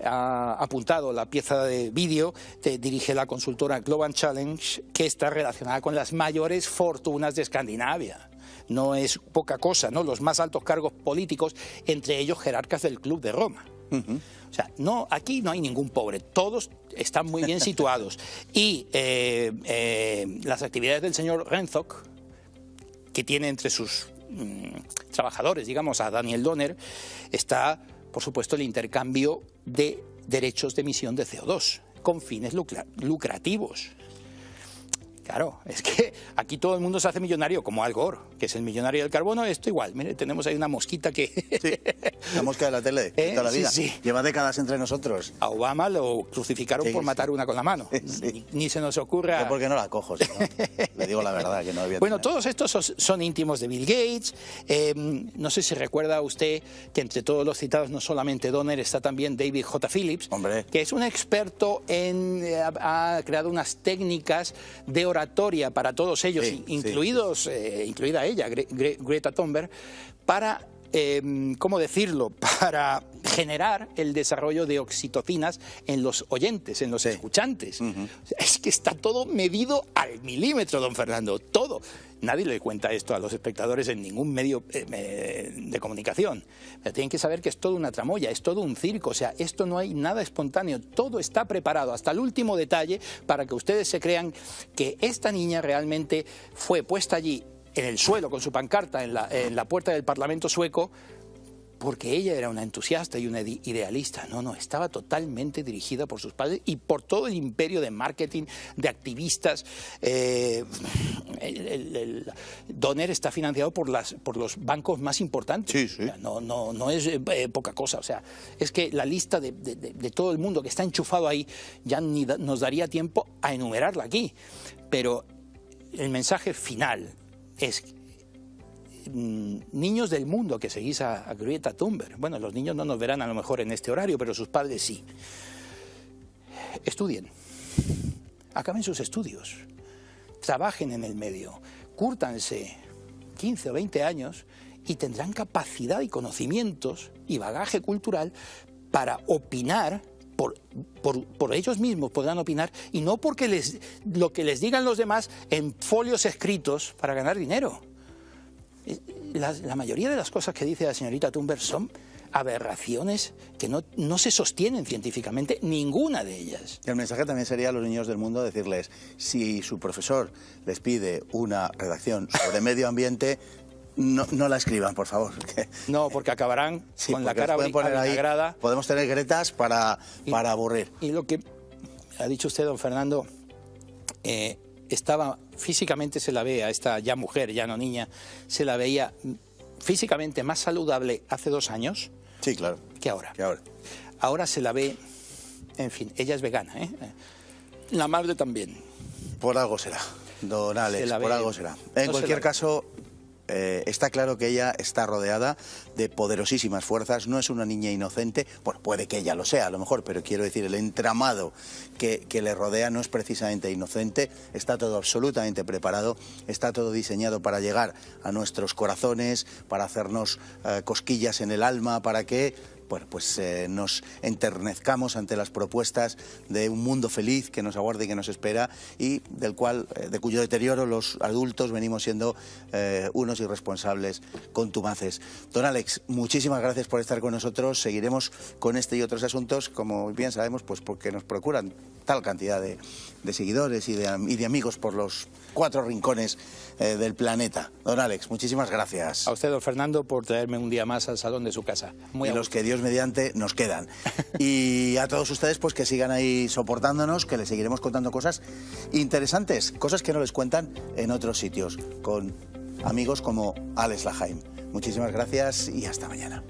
ha apuntado la pieza de vídeo, dirige la consultora Global Challenge, que está relacionada con las mayores fortunas de Escandinavia. No es poca cosa, ¿no? Los más altos cargos políticos, entre ellos jerarcas del Club de Roma. O sea, no, aquí no hay ningún pobre, todos están muy bien situados. Y las actividades del señor Rentzok, que tiene entre sus trabajadores, digamos, a Daniel Donner, está, por supuesto, el intercambio de derechos de emisión de CO2 con fines lucrativos. Claro, es que aquí todo el mundo se hace millonario, como Al Gore, que es el millonario del carbono. Esto igual, mire, tenemos ahí una mosquita que... Sí, la mosca de la tele, toda la vida. Sí. Lleva décadas entre nosotros. A Obama lo crucificaron por matar una con la mano. Sí. Ni se nos ocurra... Yo porque no la cojo, ¿no? Le digo la verdad, que no debía Bueno, tener. todos estos son íntimos de Bill Gates. No sé si recuerda usted que entre todos los citados, no solamente Donner, está también David J. Phillips, Hombre. que es un experto ha creado unas técnicas de oratoria para todos ellos, Sí, incluida ella, Greta Thunberg, para, ¿cómo decirlo?, para generar el desarrollo de oxitocinas en los oyentes, en los escuchantes. Es que está todo medido al milímetro, don Fernando, todo. Nadie le cuenta esto a los espectadores en ningún medio de comunicación. Pero tienen que saber que es todo una tramoya, es todo un circo. O sea, esto no hay nada espontáneo, todo está preparado hasta el último detalle para que ustedes se crean que esta niña realmente fue puesta allí en el suelo con su pancarta en la puerta del Parlamento sueco porque ella era una entusiasta y una idealista. No, estaba totalmente dirigida por sus padres y por todo el imperio de marketing, de activistas. Donner está financiado por los bancos más importantes. Sí, sí. O sea, no es poca cosa. O sea, es que la lista de todo el mundo que está enchufado ahí ya ni nos daría tiempo a enumerarla aquí. Pero el mensaje final es: niños del mundo que seguís a Greta Thunberg. Bueno, los niños no nos verán a lo mejor en este horario, pero sus padres sí. Estudien, acaben sus estudios, trabajen en el medio, cúrtanse 15 o 20 años y tendrán capacidad y conocimientos y bagaje cultural para opinar. Por ellos mismos podrán opinar, y no porque lo que les digan los demás en folios escritos para ganar dinero. La mayoría de las cosas que dice la señorita Thunberg son aberraciones que no se sostienen científicamente, ninguna de ellas. Y el mensaje también sería a los niños del mundo decirles, si su profesor les pide una redacción sobre medio ambiente, no la escriban, por favor. No, porque acabarán con la cara avinagrada. Podemos tener gretas para aburrir. Y lo que ha dicho usted, don Fernando, estaba físicamente, se la ve a esta ya mujer, ya no niña, se la veía físicamente más saludable hace 2 años. Sí, claro. Que ahora. Ahora se la ve, en fin, ella es vegana, ¿eh? La madre también. Por algo será, don Alex, por algo será. En cualquier caso, está claro que ella está rodeada de poderosísimas fuerzas, no es una niña inocente, bueno, puede que ella lo sea a lo mejor, pero quiero decir, el entramado que le rodea no es precisamente inocente, está todo absolutamente preparado, está todo diseñado para llegar a nuestros corazones, para hacernos cosquillas en el alma, para que nos enternezcamos ante las propuestas de un mundo feliz que nos aguarda y que nos espera y de cuyo deterioro los adultos venimos siendo unos irresponsables contumaces. Don Alex, muchísimas gracias por estar con nosotros. Seguiremos con este y otros asuntos, como bien sabemos, pues porque nos procuran tal cantidad de seguidores y de amigos por los 4 rincones del planeta. Don Alex, muchísimas gracias. A usted, don Fernando, por traerme un día más al salón de su casa. Y los que Dios mediante nos quedan. Y a todos ustedes, pues que sigan ahí soportándonos, que les seguiremos contando cosas interesantes, cosas que no les cuentan en otros sitios, con amigos como Alex Lahaim. Muchísimas gracias y hasta mañana.